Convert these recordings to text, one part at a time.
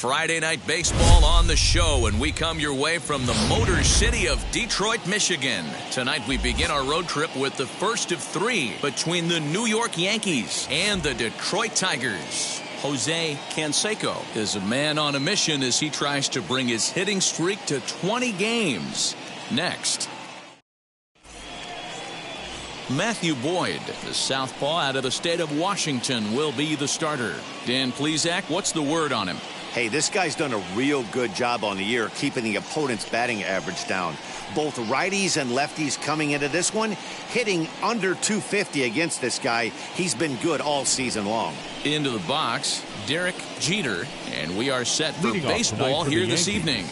Friday Night Baseball on the show, and we come your way from the Motor City of Detroit, Michigan. Tonight we begin our road trip with the first of three between the New York Yankees and the Detroit Tigers. Jose Canseco is a man on a mission as he tries to bring his hitting streak to 20 games. Next. Matthew Boyd, the southpaw out of the state of Washington, will be the starter. Dan Plesac, what's the word on him? Hey, this guy's done a real good job on the year keeping the opponent's batting average down. Both righties and lefties coming into this one, hitting under 250 against this guy. He's been good all season long. Into the box, Derek Jeter, and we are set for baseball here this evening.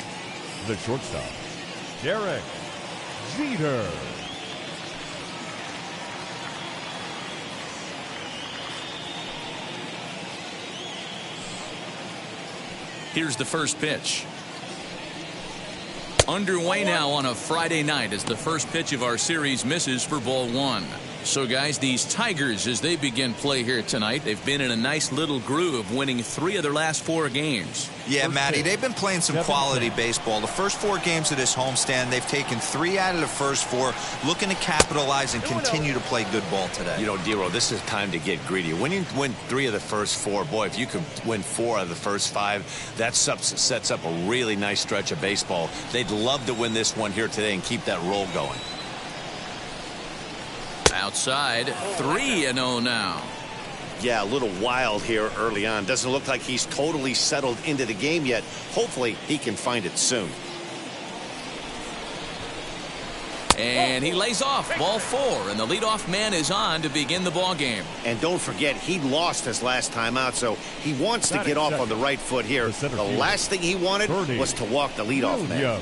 The shortstop, Derek Jeter. Here's the first pitch. Underway now on a Friday night as the first pitch of our series misses for ball one. So, guys, these Tigers, as they begin play here tonight, they've been in a nice little groove of winning 3 of their last 4 games. Yeah, Matty, they've been playing some quality baseball. The first 4 games of this homestand, they've taken 3 out of the first 4, looking to capitalize and continue to play good ball today. You know, Dero, this is time to get greedy. When you win 3 of the first 4, boy, if you could win 4 out of the first 5, that sets up a really nice stretch of baseball. They'd love to win this one here today and keep that roll going. Outside, 3-0 now. Yeah, a little wild here early on. Doesn't look like he's totally settled into the game yet. Hopefully, he can find it soon. And he lays off ball 4, and the leadoff man is on to begin the ball game. And don't forget, he lost his last time out, so he wants to get off on the right foot here. The last thing he wanted was to walk the leadoff man.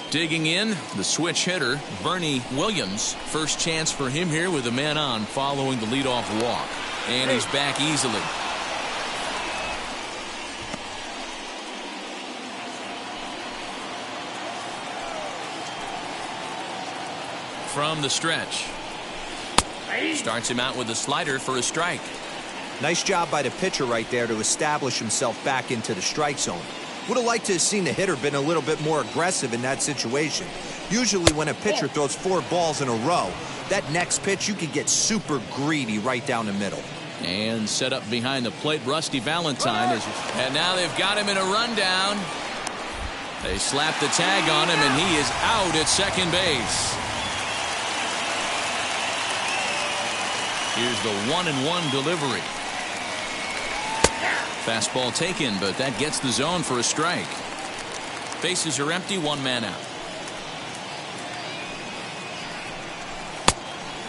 Digging in, the switch hitter, Bernie Williams. First chance for him here with a man on following the leadoff walk. And he's back easily. From the stretch. Starts him out with a slider for a strike. Nice job by the pitcher right there to establish himself back into the strike zone. Would have liked to have seen the hitter been a little bit more aggressive in that situation. Usually when a pitcher throws 4 balls in a row, that next pitch you could get super greedy right down the middle. And set up behind the plate, Rusty Valentine. And now they've got him in a rundown. They slap the tag on him, and he is out at second base. Here's the 1-1 delivery. Fastball taken, but that gets the zone for a strike. Bases are empty, 1 man out.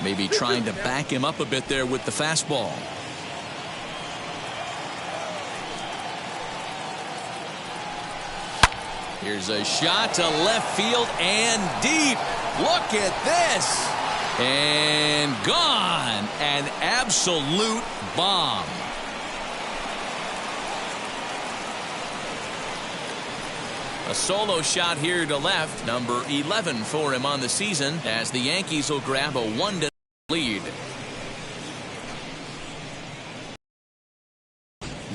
Maybe trying to back him up a bit there with the fastball. Here's a shot to left field and deep. Look at this. And gone. An absolute bomb. A solo shot here to left, number 11 for him on the season, as the Yankees will grab a 1-0 lead.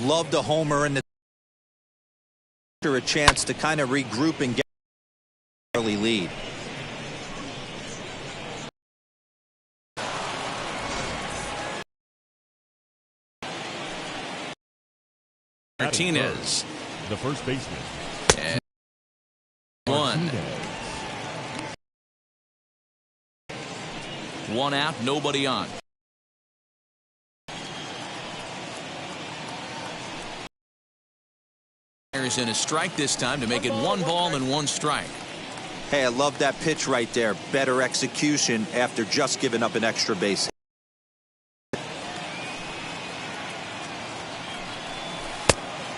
Love the homer and a chance to kind of regroup and get an early lead. Martinez, the first baseman. And 1 out, nobody on. There's in a strike this time to make it 1 ball and 1 strike. Hey, I love that pitch right there. Better execution after just giving up an extra base.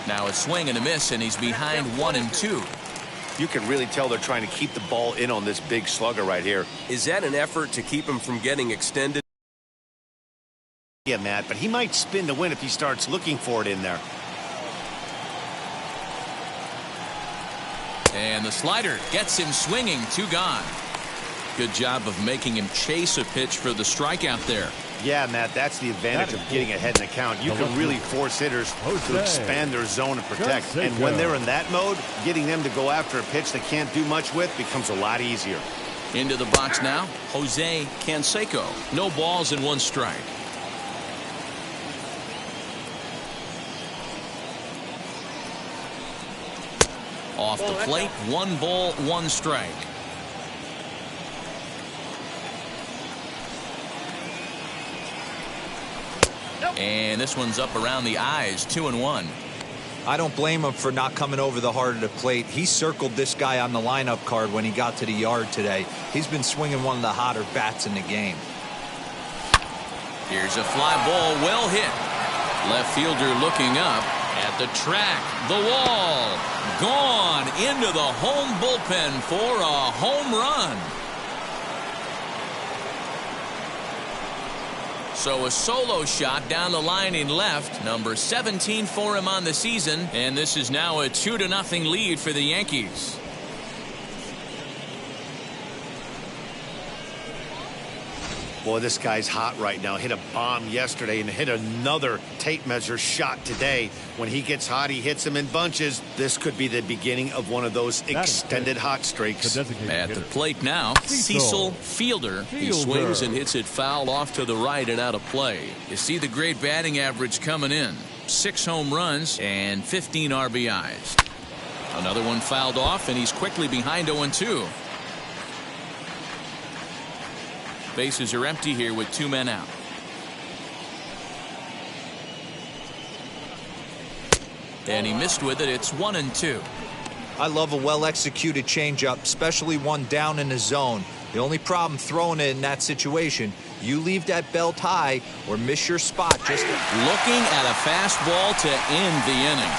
Now a swing and a miss, and he's behind 1-2. You can really tell they're trying to keep the ball in on this big slugger right here. Is that an effort to keep him from getting extended? Yeah, Matt, but he might spin to win if he starts looking for it in there. And the slider gets him swinging, 2 gone. Good job of making him chase a pitch for the strikeout there. Yeah, Matt, that's the advantage of getting ahead in the count. You can really force hitters to expand their zone and protect. And when they're in that mode, getting them to go after a pitch they can't do much with becomes a lot easier. Into the box now, Jose Canseco. No balls and 1 strike. Off the plate, 1 ball, 1 strike. And this one's up around the eyes, 2-1. I don't blame him for not coming over the heart of the plate. He circled this guy on the lineup card when he got to the yard today. He's been swinging one of the hotter bats in the game. Here's a fly ball, well hit. Left fielder looking up at the track. The wall. Gone into the home bullpen for a home run. So a solo shot down the line in left, number 17 for him on the season, and this is now a 2-0 lead for the Yankees. Boy, this guy's hot right now. Hit a bomb yesterday and hit another tape measure shot today. When he gets hot, he hits them in bunches. This could be the beginning of one of those extended hot streaks. At the plate now, Cecil Fielder. He swings and hits it foul off to the right and out of play. You see the great batting average coming in. 6 home runs and 15 RBIs. Another one fouled off, and he's quickly behind 0-2. Bases are empty here with 2 men out. And he missed with it. It's 1-2. I love a well-executed changeup, especially one down in the zone. The only problem throwing it in that situation, you leave that belt high or miss your spot. Just looking at a fastball to end the inning.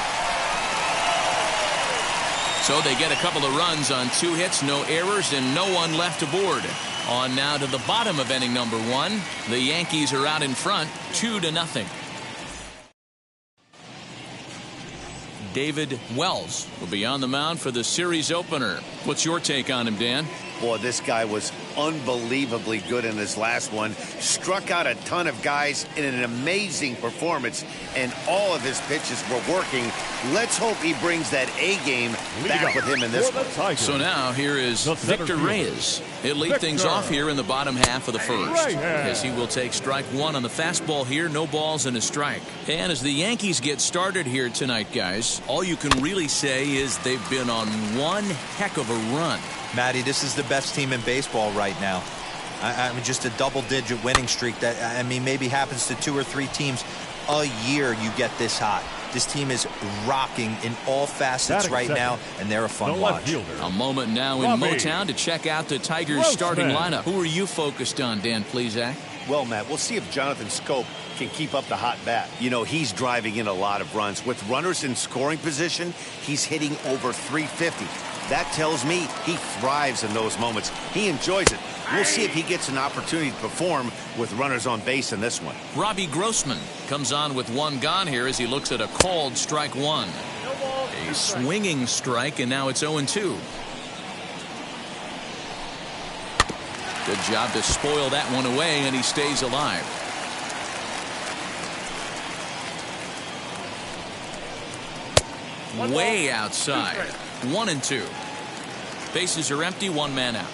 So they get a couple of runs on 2 hits, no errors, and no one left aboard. On now to the bottom of inning number 1. The Yankees are out in front, 2-0. David Wells will be on the mound for the series opener. What's your take on him, Dan? Boy, this guy was unbelievably good in this last one. Struck out a ton of guys in an amazing performance, and all of his pitches were working. Let's hope he brings that A game back with him in this one. So now here is Victor Reyes. He'll lead things off here in the bottom half of the first, as he will take strike 1 on the fastball here. No balls and a strike. And as the Yankees get started here tonight, guys, all you can really say is they've been on one heck of a run. Matty, this is the best team in baseball right now. I mean, just a double-digit winning streak that, I mean, maybe happens to 2 or 3 teams a year. You get this hot. This team is rocking in all facets right now, and they're a fun watch. A moment now in Motown to check out the Tigers starting lineup. Who are you focused on, Dan Plesac? Well, Matt, we'll see if Jonathan Scope can keep up the hot bat. You know, he's driving in a lot of runs. With runners in scoring position, he's hitting over 350. That tells me he thrives in those moments. He enjoys it. We'll see if he gets an opportunity to perform with runners on base in this one. Robbie Grossman comes on with 1 gone here as he looks at a called strike 1. A swinging strike, and now it's 0-2. Good job to spoil that one away, and he stays alive. Way outside. 1-2. Bases are empty, 1 man out.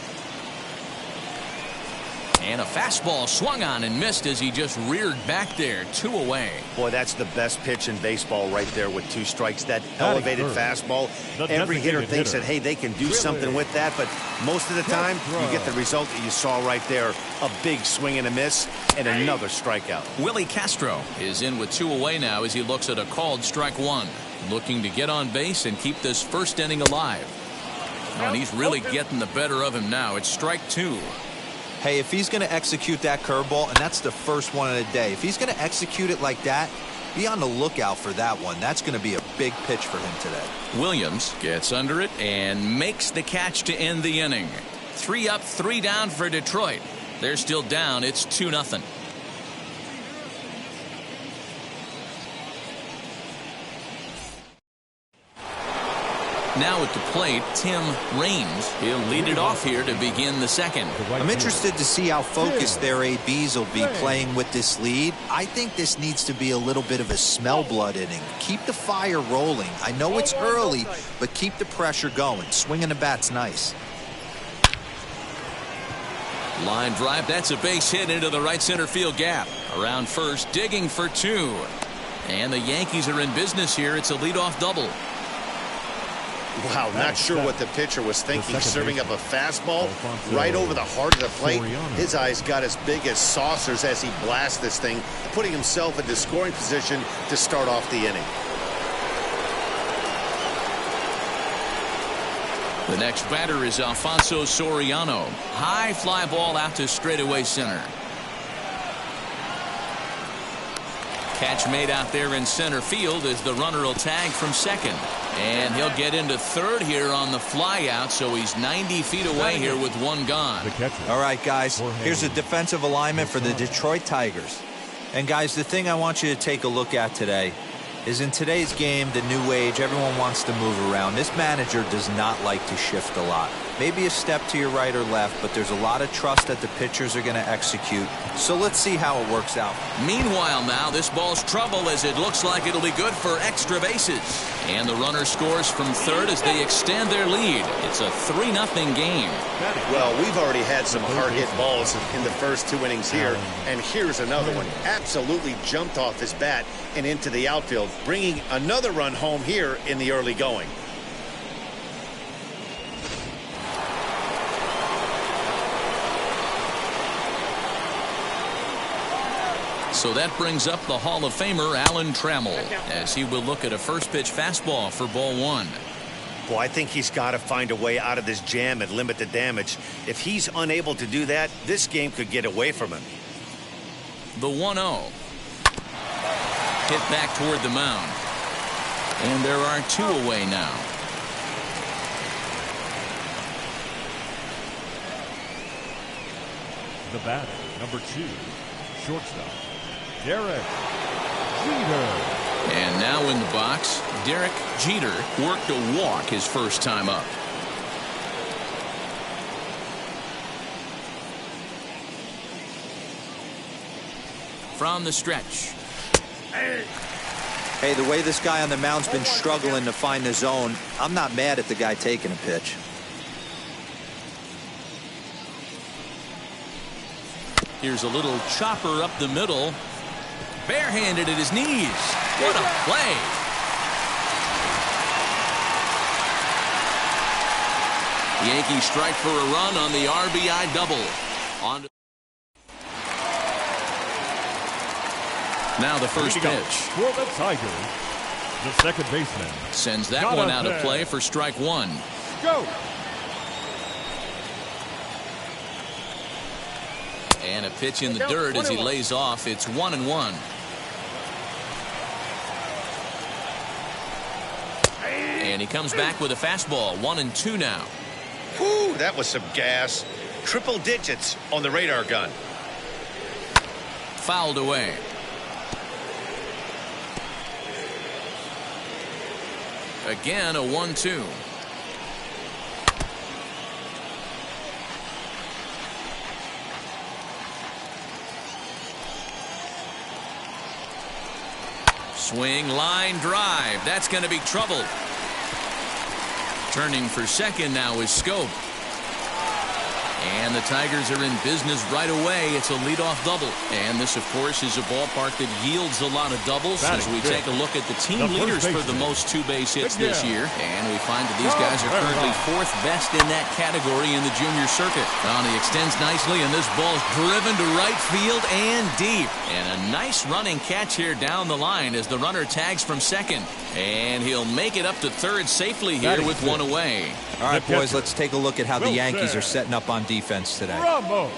And a fastball swung on and missed as he just reared back there. 2 away. Boy, that's the best pitch in baseball right there with 2 strikes. That elevated fastball. Every hitter thinks that, hey, they can do something with that, but most of the time you get the result that you saw right there. A big swing and a miss and another strikeout. Willie Castro is in with 2 away now as he looks at a called strike 1. Looking to get on base and keep this first inning alive. Oh, and he's really getting the better of him now. It's strike 2. Hey, if he's going to execute that curveball, and that's the first one of the day, if he's going to execute it like that, be on the lookout for that one. That's going to be a big pitch for him today. Williams gets under it and makes the catch to end the inning. 3 up, 3 down for Detroit. They're still down. It's 2-0. Now at the plate, Tim Raines. He'll lead it off here to begin the second. I'm interested to see how focused their ABs will be playing with this lead. I think this needs to be a little bit of a smell blood inning. Keep the fire rolling. I know it's early, but keep the pressure going. Swinging the bat's nice. Line drive, that's a base hit into the right center field gap. Around first, digging for two. And the Yankees are in business here. It's a leadoff double. Wow, not sure what the pitcher was thinking, serving up a fastball right over the heart of the plate. His eyes got as big as saucers as he blasts this thing, putting himself into scoring position to start off the inning. The next batter is Alfonso Soriano. High fly ball out to straightaway center. Catch made out there in center field as the runner will tag from second. And he'll get into third here on the fly out, so he's 90 feet away here with one gone. All right, guys, here's a defensive alignment for the Detroit Tigers. And, guys, the thing I want you to take a look at today is in today's game, the new age, everyone wants to move around. This manager does not like to shift a lot. Maybe a step to your right or left, but there's a lot of trust that the pitchers are going to execute. So let's see how it works out. Meanwhile now, this ball's trouble as it looks like it'll be good for extra bases. And the runner scores from third as they extend their lead. It's a 3-0 game. Well, we've already had some hard-hit balls in the first two innings here, and here's another one. Absolutely jumped off his bat and into the outfield, bringing another run home here in the early going. So that brings up the Hall of Famer Alan Trammell as he will look at a first pitch fastball for ball one. Well, I think he's got to find a way out of this jam and limit the damage. If he's unable to do that, this game could get away from him. The 1-0. Hit back toward the mound. And there are two away now. The batter, number 2, shortstop, Derek Jeter. And now in the box, Derek Jeter worked a walk his first time up. From the stretch. Hey, the way this guy on the mound's been struggling to find the zone, I'm not mad at the guy taking a pitch. Here's a little chopper up the middle. Barehanded at his knees. What a play. Yankees strike for a run on the RBI double. On to now the first pitch. For the Tigers, the second baseman sends that one out of play for strike one. Go. And a pitch in the dirt as he lays off. It's 1-1. And he comes back with a fastball. 1-2 now. Whew, that was some gas. Triple digits on the radar gun. Fouled away. Again, a 1-2. Swing, line drive. That's going to be trouble. Turning for second now is Scope. And the Tigers are in business right away. It's a leadoff double. And this, of course, is a ballpark that yields a lot of doubles as we take a look at the team leaders for the most two-base hits this year. And we find that these guys are currently fourth best in that category in the junior circuit. Now he extends nicely, and this ball's driven to right field and deep. And a nice running catch here down the line as the runner tags from second. And he'll make it up to third safely here with one away. All right, boys, let's take a look at how the Yankees are setting up on defense today.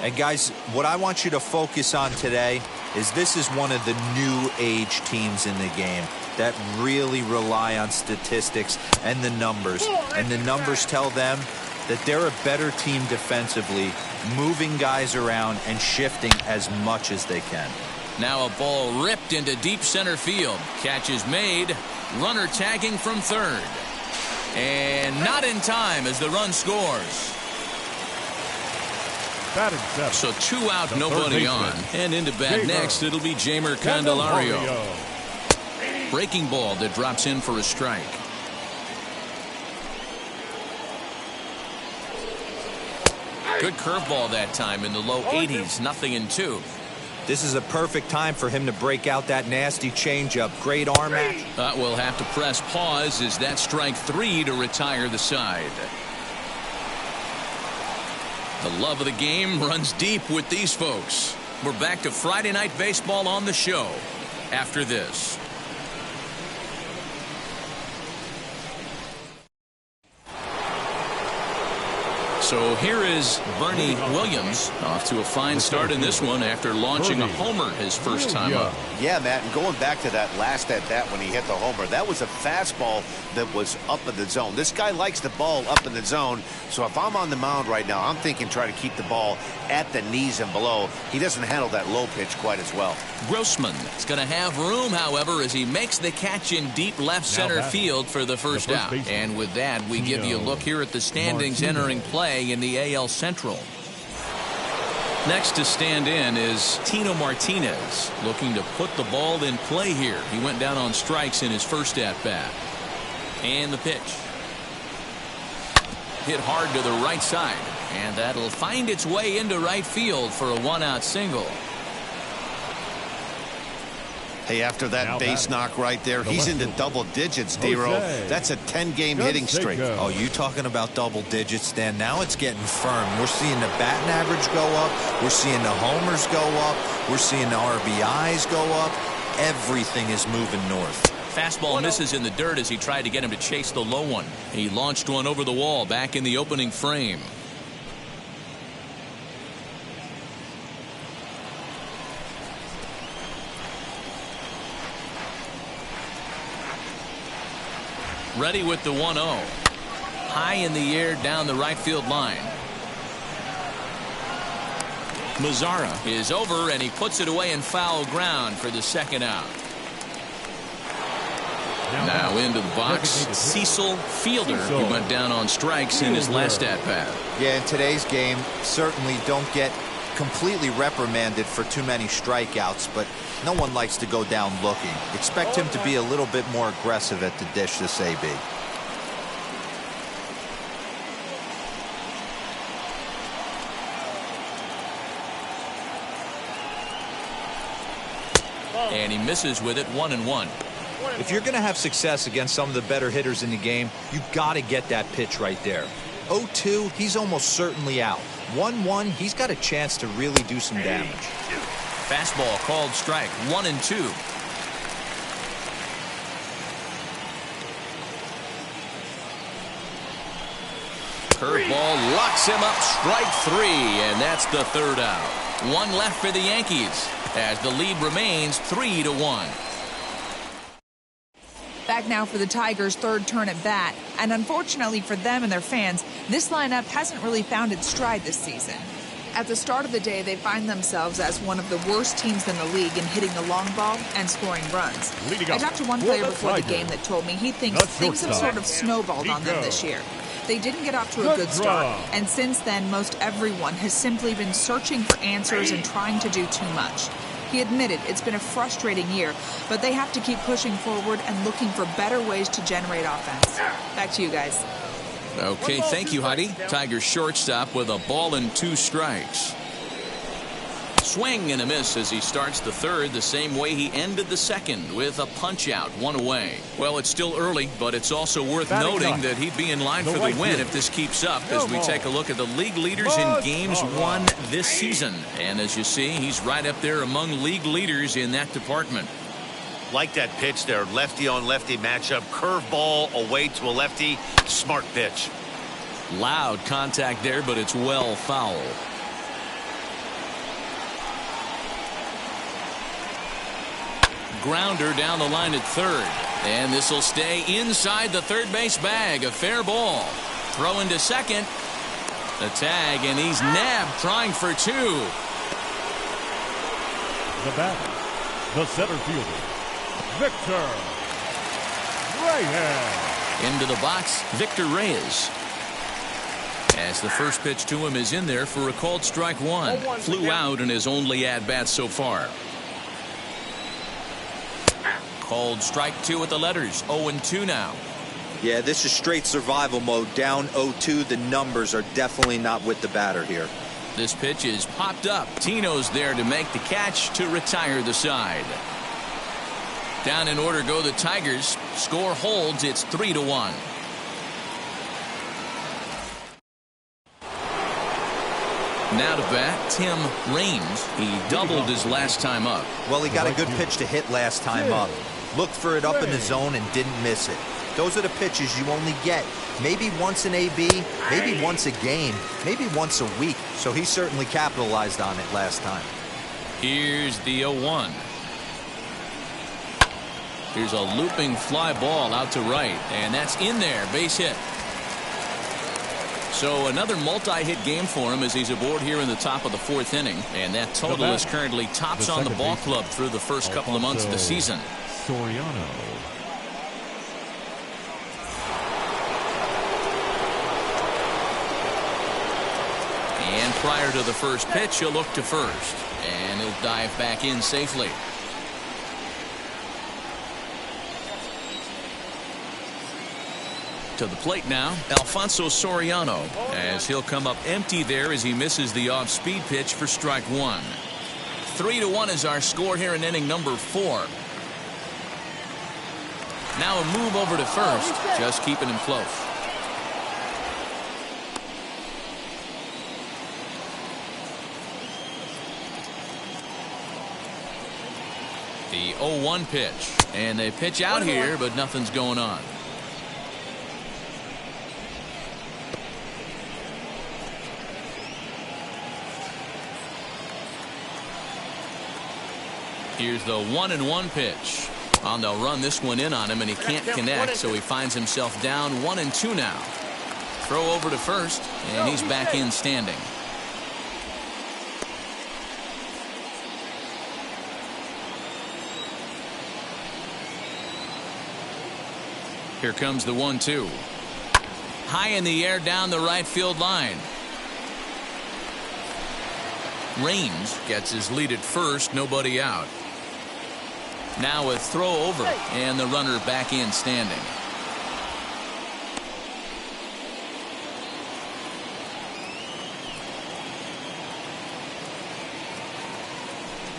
And, guys, what I want you to focus on today is this is one of the new age teams in the game that really rely on statistics and the numbers. And the numbers tell them that they're a better team defensively, moving guys around and shifting as much as they can. Now a ball ripped into deep center field. Catch is made. Runner tagging from third. And not in time as the run scores. Batting seventh. So 2 out, The nobody third on. baseman, And into bat Jamer next, it'll be Jamer Candelario. Breaking ball that drops in for a strike. Good curveball that time in the low 80s. 0-2. This is a perfect time for him to break out that nasty changeup. Great arm action. We'll have to press pause as that strike 3 to retire the side. The love of the game runs deep with these folks. We're back to Friday Night Baseball on the show after this. So here is Bernie Williams off to a fine start in this one after launching a homer his first time up. Yeah, Matt, and going back to that last at-bat when he hit the homer, that was a fastball that was up in the zone. This guy likes the ball up in the zone, so if I'm on the mound right now, I'm thinking try to keep the ball at the knees and below. He doesn't handle that low pitch quite as well. Grossman is going to have room, however, as he makes the catch in deep left center field for the first out. And with that, we give you a look here at the standings entering play in the AL Central. Next to stand in is Tino Martinez, looking to put the ball in play here. He went down on strikes in his first at-bat. And the pitch. Hit hard to the right side, and that'll find its way into right field for a 1-out single. Hey, after that base knock right there, he's into double digits, D-Row. That's a 10-game hitting streak. Oh, you talking about double digits, Dan? Now it's getting firm. We're seeing the batting average go up. We're seeing the homers go up. We're seeing the RBIs go up. Everything is moving north. Fastball misses in the dirt as he tried to get him to chase the low one. He launched one over the wall back in the opening frame. Ready with the 1-0. High in the air down the right field line. Mazzara is over, and he puts it away in foul ground for the second out. Now into the box, Cecil Fielder, who went down on strikes in his last at-bat. Yeah, in today's game, certainly don't get completely reprimanded for too many strikeouts, but no one likes to go down looking. Expect him to be a little bit more aggressive at the dish this AB. And he misses with it, 1-1. If you're going to have success against some of the better hitters in the game, you got to get that pitch right there. 0-2, he's almost certainly out. 1-1, he's got a chance to really do some damage. Fastball called strike, 1-2. Curveball locks him up, strike 3, and that's the third out. One left for the Yankees as the lead remains 3-1. Back now for the Tigers' third turn at bat, and unfortunately for them and their fans, this lineup hasn't really found its stride this season. At the start of the day, they find themselves as one of the worst teams in the league in hitting the long ball and scoring runs. I talked to one player before the game that told me he thinks things have sort of snowballed on them this year. They didn't get off to a good start, and since then, most everyone has simply been searching for answers and trying to do too much. He admitted it's been a frustrating year, but they have to keep pushing forward and looking for better ways to generate offense. Back to you guys. Okay, thank you, Heidi. Tigers shortstop with a ball and 2 strikes. Swing and a miss as he starts the third the same way he ended the second, with a punch out, 1 away. Well, it's still early, but it's also worth noting that he'd be in line for the win if this keeps up as we take a look at the league leaders in games won this season. And as you see, he's right up there among league leaders in that department. Like that pitch there, lefty on lefty matchup, curveball away to a lefty, smart pitch. Loud contact there, but it's well foul. Grounder down the line at third, and this will stay inside the third base bag. A fair ball. Throw into second. The tag, and he's nabbed, trying for 2. The batter, the center fielder, Victor Reyes. Into the box, Victor Reyes. As the first pitch to him is in there for a called strike one. Flew out in his only at-bat so far. Called strike two with the letters. 0-2 now. Yeah, this is straight survival mode. Down 0-2. The numbers are definitely not with the batter here. This pitch is popped up. Tino's there to make the catch to retire the side. Down in order go the Tigers. Score holds. It's 3-1. Now to bat, Tim Raines. He doubled his last time up. Well, he got a good pitch to hit last time up. Looked for it up in the zone and didn't miss it. Those are the pitches you only get. Maybe once an AB, maybe once a game, maybe once a week. So he certainly capitalized on it last time. Here's the 0-1. Here's a looping fly ball out to right, and that's in there. Base hit. So another multi-hit game for him as he's aboard here in the top of the fourth inning. And that total is currently tops on the ball club through the first couple of months of the season. Soriano. And prior to the first pitch, he'll look to first. And he'll dive back in safely. To the plate now, Alfonso Soriano, as he'll come up empty there as he misses the off-speed pitch for strike one. 3-1 is our score here in inning number 4. Now a move over to first, just keeping him close. The 0-1 pitch, and they pitch out here, but nothing's going on. Here's the 1-1 pitch. And they'll run this one in on him, and he can't connect, so he finds himself down 1-2 now. Throw over to first, and he's back in standing. Here comes the 1-2. High in the air down the right field line. Raines gets his lead at first, nobody out. Now a throw over, and the runner back in standing.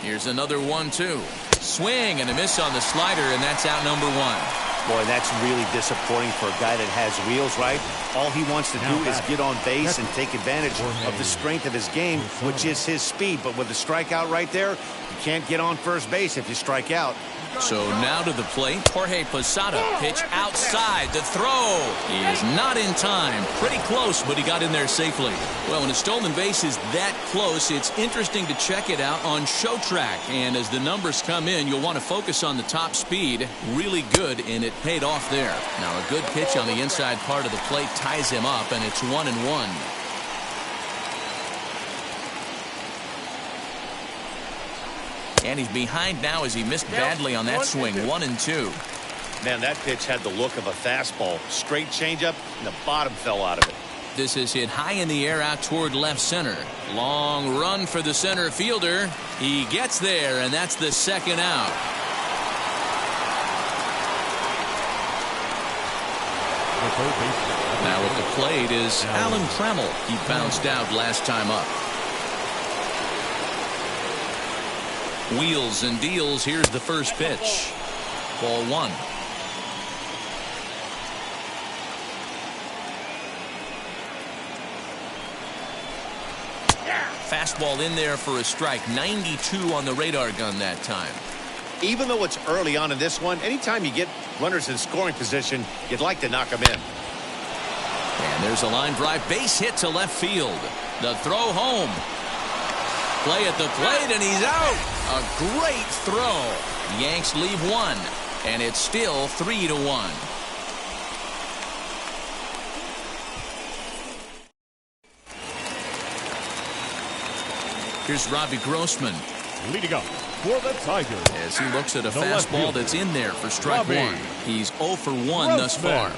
Here's another 1-2. Swing and a miss on the slider, and that's out number 1. Boy, that's really disappointing for a guy that has wheels, right? All he wants to do is get on base and take advantage of the strength of his game, which is his speed. But with the strikeout right there, you can't get on first base if you strike out. So now to the plate, Jorge Posada. Pitch outside. The throw is not in time. Pretty close, but he got in there safely. Well, when a stolen base is that close, it's interesting to check it out on Show Track. And as the numbers come in, you'll want to focus on the top speed. Really good, and it paid off there. Now a good pitch on the inside part of the plate ties him up, and it's 1-1. And he's behind now as he missed badly on that swing. 1-2. Man, that pitch had the look of a fastball. Straight changeup, and the bottom fell out of it. This is hit high in the air out toward left center. Long run for the center fielder. He gets there, and that's the second out. Now at the plate is Alan Trammell. He bounced out last time up. Wheels and deals. Here's the first pitch. Ball 1. Fastball in there for a strike. 92 on the radar gun that time. Even though it's early on in this one, anytime you get runners in scoring position, you'd like to knock them in. And there's a line drive. Base hit to left field. The throw home. Play at the plate, and he's out. A great throw. Yanks leave 1, and it's still 3-1. Here's Robbie Grossman. Leading up for the Tigers. As he looks at a fastball that's in there for strike 1. He's 0 for 1 thus far.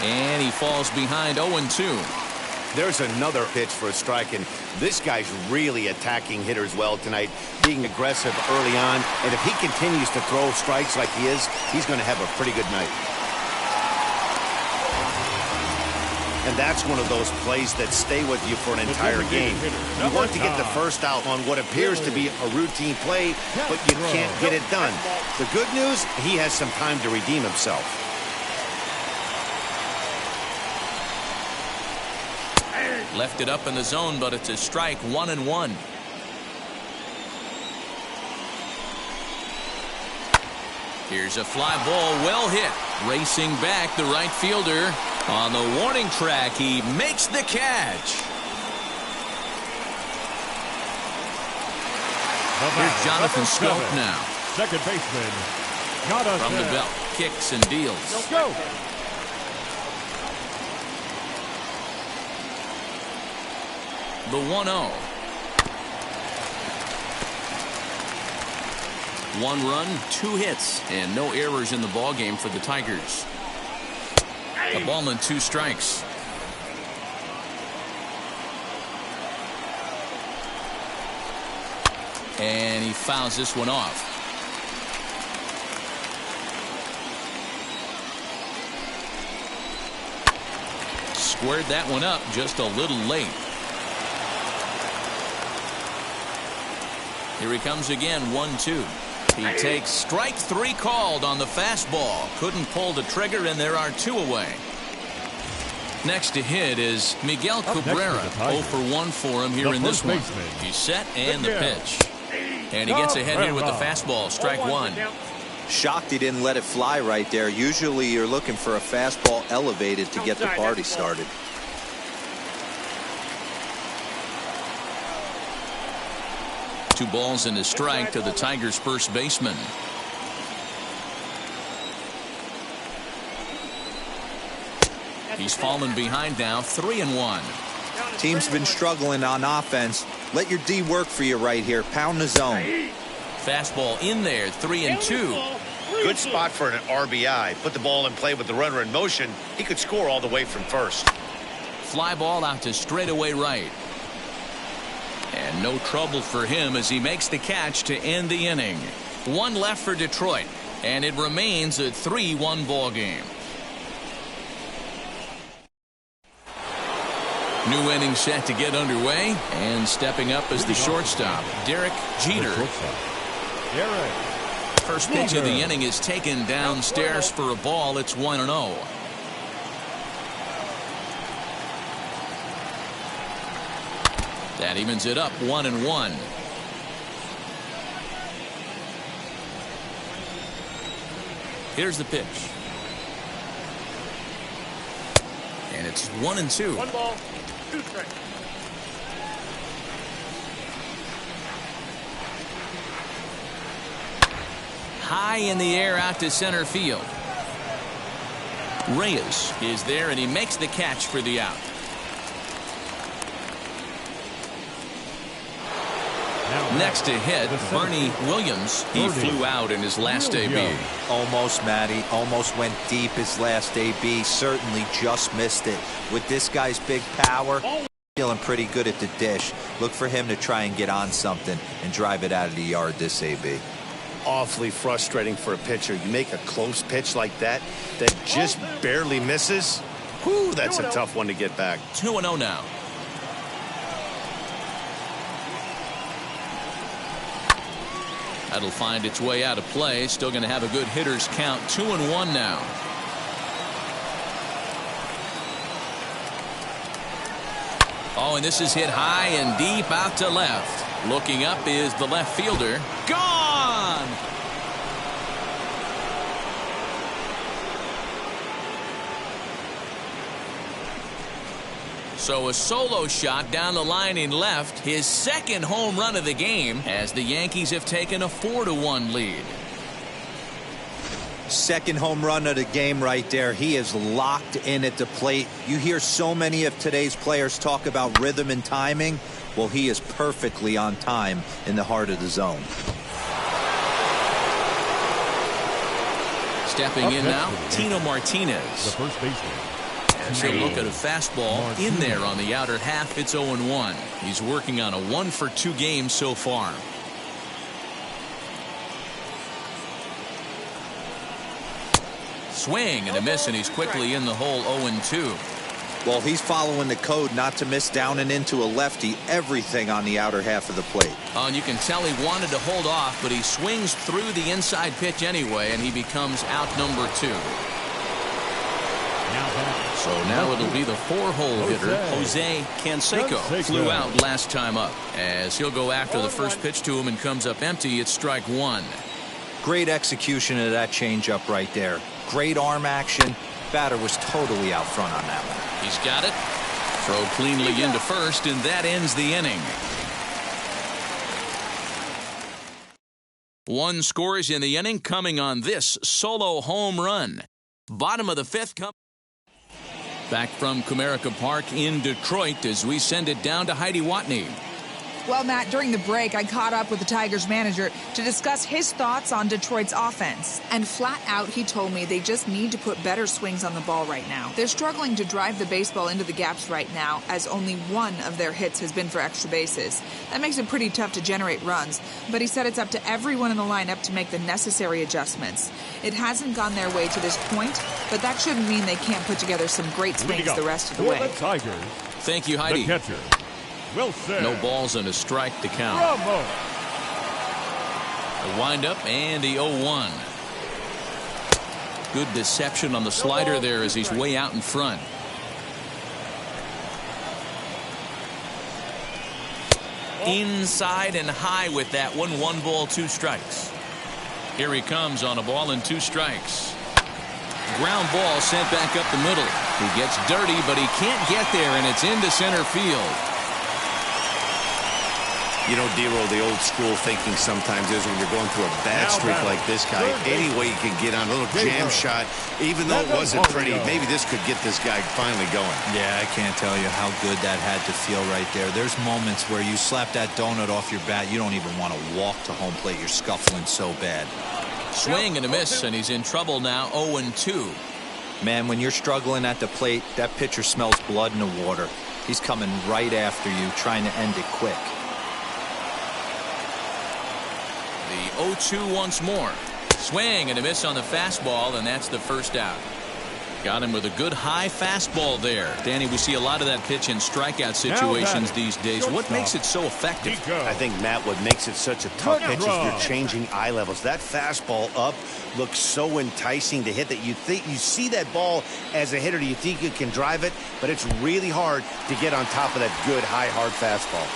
And he falls behind 0-2. There's another pitch for a strike, and this guy's really attacking hitters well tonight, being aggressive early on. And if he continues to throw strikes like he is, he's going to have a pretty good night. And that's one of those plays that stay with you for an entire game. You want to get the first out on what appears to be a routine play, but you can't get it done. The good news, he has some time to redeem himself. Left it up in the zone, but it's a strike, 1-1. Here's a fly ball, well hit. Racing back, the right fielder. On the warning track, he makes the catch. Here's Jonathan Scope now. Second baseman, From the belt, kicks and deals. Go. The 1-0. 1 run, 2 hits, and no errors in the ballgame for the Tigers. A ball and 2 strikes. And he fouls this one off. Squared that one up just a little late. Here he comes again, 1-2. He takes strike 3 called on the fastball. Couldn't pull the trigger, and there are 2 away. Next to hit is Miguel Cabrera. 0 for 1 for him here in this one. He's set and the pitch. And he gets ahead here with the fastball, strike 1. Shocked he didn't let it fly right there. Usually you're looking for a fastball elevated to get the party started. Two balls and a strike to the Tigers' first baseman. He's fallen behind now, 3-1. Team's been struggling on offense. Let your D work for you right here. Pound the zone. Fastball in there, 3-2. Good spot for an RBI. Put the ball in play with the runner in motion. He could score all the way from first. Fly ball out to straightaway right. And no trouble for him as he makes the catch to end the inning. 1 left for Detroit, and it remains a 3-1 ball game. New inning set to get underway, and stepping up as the shortstop, Derek Jeter. First pitch of the inning is taken downstairs for a ball. It's 1-0. That evens it up, 1-1. Here's the pitch. And it's 1-2. 1 ball, 2 strikes. High in the air out to center field. Reyes is there, and he makes the catch for the out. Next to hit, Bernie Williams. He flew out in his last AB. Almost, Matty. Almost went deep his last AB. Certainly just missed it. With this guy's big power, feeling pretty good at the dish. Look for him to try and get on something and drive it out of the yard this AB. Awfully frustrating for a pitcher. You make a close pitch like that just barely misses. Whew, that's a tough one to get back. 2-0 now. That'll find its way out of play. Still going to have a good hitter's count. 2-1 now. Oh, and this is hit high and deep out to left. Looking up is the left fielder. Gone! So a solo shot down the line in left, his second home run of the game, as the Yankees have taken a 4-1 lead. Second home run of the game right there. He is locked in at the plate. You hear so many of today's players talk about rhythm and timing. Well, he is perfectly on time in the heart of the zone. Stepping in now, Tino Martinez. The first baseman, So look at a fastball in there on the outer half. It's 0-1. He's working on a 1-for-2 game so far. Swing and a miss, and he's quickly in the hole. 0-2. Well, he's following the code not to miss down and into a lefty. Everything on the outer half of the plate. Oh, and you can tell he wanted to hold off, but he swings through the inside pitch anyway, and he becomes out number 2. So now it'll be the 4-hole hitter, Jose Canseco. Flew out last time up, as he'll go after the first pitch to him and comes up empty. It's strike 1. Great execution of that changeup right there. Great arm action. Batter was totally out front on that one. He's got it. Throw cleanly into first, and that ends the inning. 1 scores in the inning, coming on this solo home run. Bottom of the 5th. Back from Comerica Park in Detroit as we send it down to Heidi Watney. Well, Matt, during the break, I caught up with the Tigers manager to discuss his thoughts on Detroit's offense. And flat out, he told me they just need to put better swings on the ball right now. They're struggling to drive the baseball into the gaps right now, as only one of their hits has been for extra bases. That makes it pretty tough to generate runs, but he said it's up to everyone in the lineup to make the necessary adjustments. It hasn't gone their way to this point, but that shouldn't mean they can't put together some great swings the rest of the way. Thank you, Heidi. The catcher, Wilson. No balls and a strike to count. Bravo. The windup and the 0-1. Good deception on the slider there as he's way out in front. Inside and high with that one. 1 ball, 2 strikes. Here he comes on a ball and 2 strikes. Ground ball sent back up the middle. He gets dirty, but he can't get there, and it's into center field. You know, Dero, the old school thinking sometimes is when you're going through a bad streak like this guy, any way you can get on a little jam shot, even though it wasn't pretty, maybe this could get this guy finally going. Yeah, I can't tell you how good that had to feel right there. There's moments where you slap that donut off your bat, you don't even want to walk to home plate. You're scuffling so bad. Swing and a miss, and he's in trouble now. 0-2. Man, when you're struggling at the plate, that pitcher smells blood in the water. He's coming right after you, trying to end it quick. The 0-2 once more. Swing and a miss on the fastball, and that's the first out. Got him with a good high fastball there. Danny, we see a lot of that pitch in strikeout situations these days. What makes it so effective? I think, Matt, what makes it such a tough pitch is you're changing eye levels. That fastball up looks so enticing to hit that you see that ball as a hitter, you think you can drive it, but it's really hard to get on top of that good high hard fastball.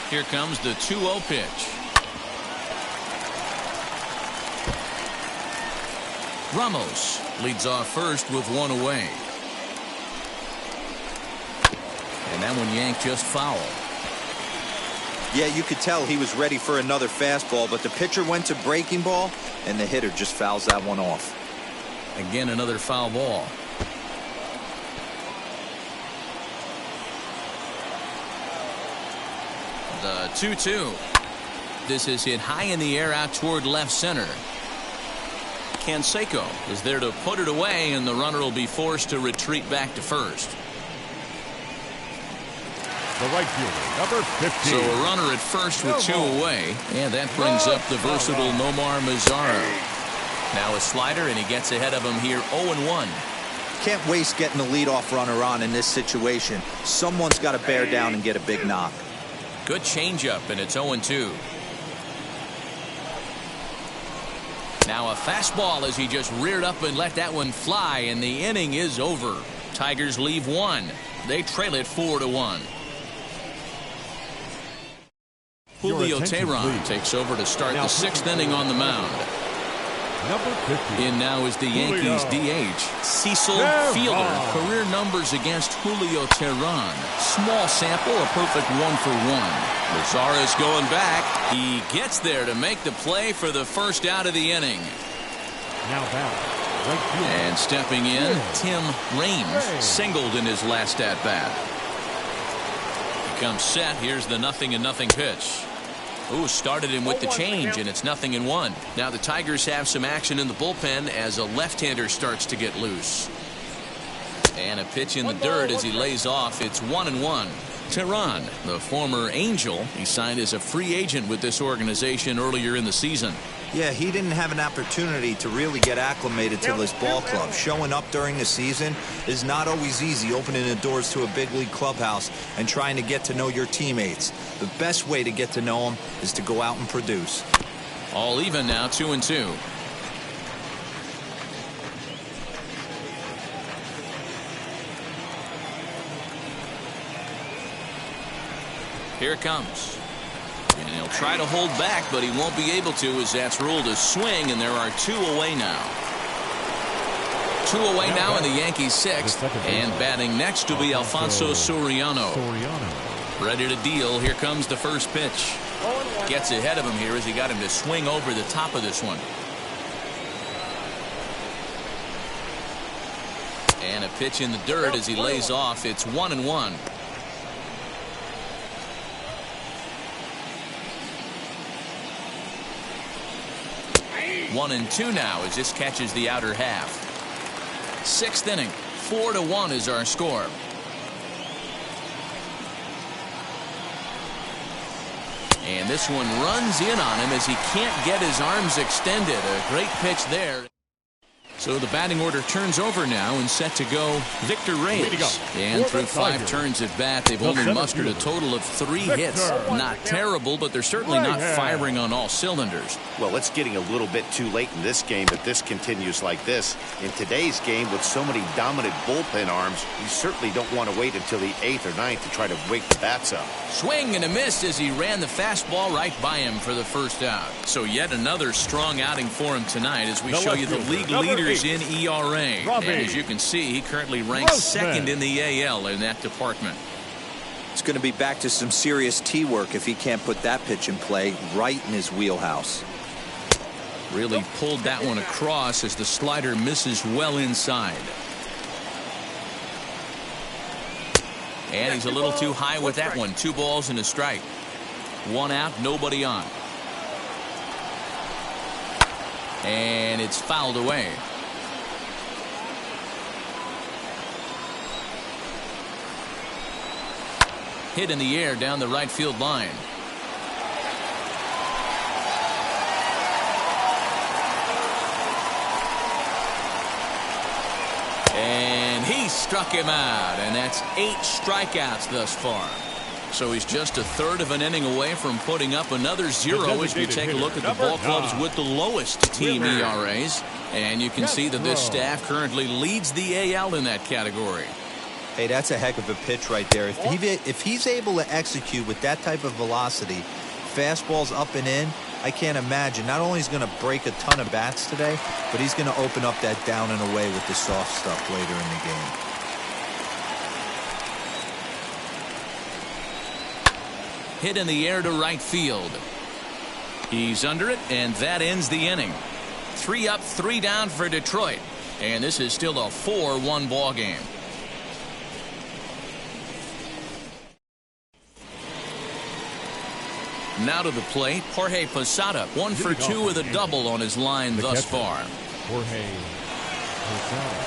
Here comes the 2-0 pitch. Ramos leads off first with 1 away. And that one yanked just foul. Yeah, you could tell he was ready for another fastball, but the pitcher went to breaking ball, and the hitter just fouls that one off. Again, another foul ball. The 2-2. This is hit high in the air out toward left center. Canseco is there to put it away, and the runner will be forced to retreat back to first. The right fielder, number 15. So a runner at first with 2 away, and that brings up the versatile Nomar Mazara. Now a slider, and he gets ahead of him here. 0-1. Can't waste getting the leadoff runner on in this situation. Someone's got to bear down and get a big knock. Good changeup, and it's 0-2. Now a fastball as he just reared up and let that one fly, and the inning is over. Tigers leave 1. They trail it 4-1. Julio Teheran takes over to start the 6th inning on the mound. Number 50. In now is the Yankees DH, Cecil Fielder. Career numbers against Julio Teheran. Small sample, a perfect 1-for-1. Mazara's going back. He gets there to make the play for the first out of the inning. Now back. Right field. And stepping in, Tim Raines singled in his last at bat. He comes set. Here's the 0-0 pitch. Ooh, started him with the change, and it's 0-1. Now the Tigers have some action in the bullpen as a left-hander starts to get loose. And a pitch in the dirt as he lays off. It's 1-1. Tehran, the former Angel, he signed as a free agent with this organization earlier in the season. Yeah, he didn't have an opportunity to really get acclimated to this ball club. Showing up during the season is not always easy, opening the doors to a big league clubhouse and trying to get to know your teammates. The best way to get to know them is to go out and produce. All even now, 2-2. Here it comes. And he'll try to hold back, but he won't be able to as that's ruled a swing, and there are 2 away now. 2 away now in the Yankees' 6th, and batting next to be Alfonso Soriano. Ready to deal. Here comes the first pitch. Gets ahead of him here as he got him to swing over the top of this one. And a pitch in the dirt as he lays off. It's 1-1. 1-2 now as this catches the outer half. 6th inning. 4-1 is our score. And this one runs in on him as he can't get his arms extended. A great pitch there. So the batting order turns over now and set to go Victor Reyes. And through 5 turns at bat, they've only mustered a total of 3 hits. Not terrible, but they're certainly not firing on all cylinders. Well, it's getting a little bit too late in this game if this continues like this. In today's game, with so many dominant bullpen arms, you certainly don't want to wait until the 8th or 9th to try to wake the bats up. Swing and a miss as he ran the fastball right by him for the first out. So yet another strong outing for him tonight as we show you the league leaders in ERA. And as you can see, he currently ranks 2nd in the AL in that department. It's going to be back to some serious tee work if he can't put that pitch in play right in his wheelhouse. Really pulled that one across as the slider misses well inside. And he's a little too high with that one. 2 balls and a strike. 1 out, nobody on. And it's fouled away. Hit in the air down the right field line. And he struck him out, and that's 8 strikeouts thus far. So he's just a third of an inning away from putting up another 0 as we take a look at the ball clubs with the lowest team ERAs. And you can see that this staff currently leads the AL in that category. Hey, that's a heck of a pitch right there. If he's able to execute with that type of velocity, fastballs up and in, I can't imagine. Not only is he going to break a ton of bats today, but he's going to open up that down and away with the soft stuff later in the game. Hit in the air to right field. He's under it, and that ends the inning. 3 up, 3 down for Detroit. And this is still a 4-1 ball game. Now to the plate, Jorge Posada, 1 for 2 with a double on his line thus far. Jorge Posada.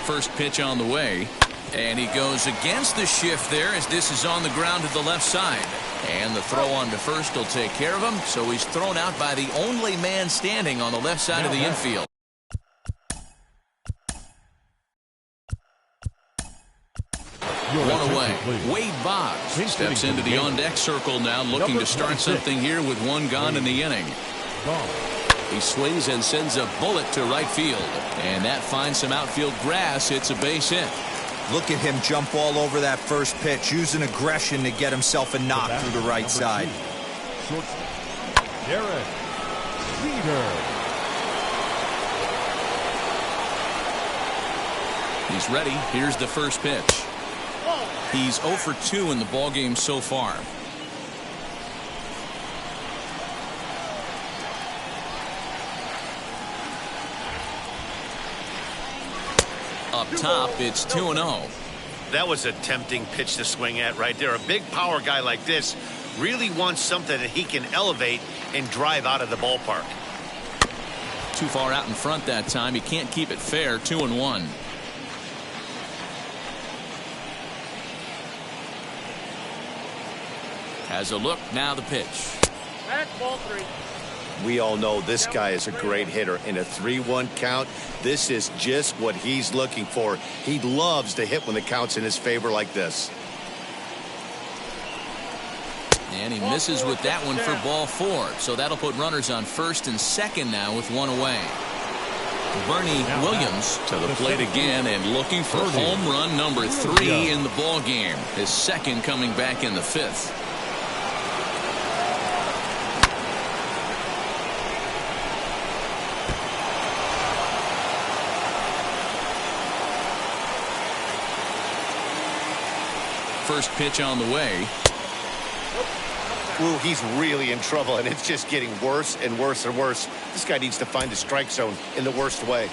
First pitch on the way, and he goes against the shift there as this is on the ground to the left side. And the throw on to first will take care of him, so he's thrown out by the only man standing on the left side of the infield. One away. Wade Boggs steps into the on-deck circle now, looking to start something here with 1 gone in the inning. He swings and sends a bullet to right field, and that finds some outfield grass. It's a base hit. Look at him jump all over that first pitch, using aggression to get himself a knock through the right side. Derek Jeter. He's ready. Here's the first pitch. He's 0 for 2 in the ballgame so far. Up top, it's 2-0. That was a tempting pitch to swing at right there. A big power guy like this really wants something that he can elevate and drive out of the ballpark. Too far out in front that time. He can't keep it fair. 2-1. Has a look. Now the pitch. Back, ball 3. We all know this guy is a great hitter. In a 3-1 count, this is just what he's looking for. He loves to hit when the count's in his favor like this. And he misses with that one for ball 4. So that'll put runners on first and second now with one away. Bernie Williams to the plate again and looking for home run number 3 in the ball game. His second coming back in the 5th. First pitch on the way. Ooh, he's really in trouble, and it's just getting worse and worse and worse. This guy needs to find the strike zone in the worst way.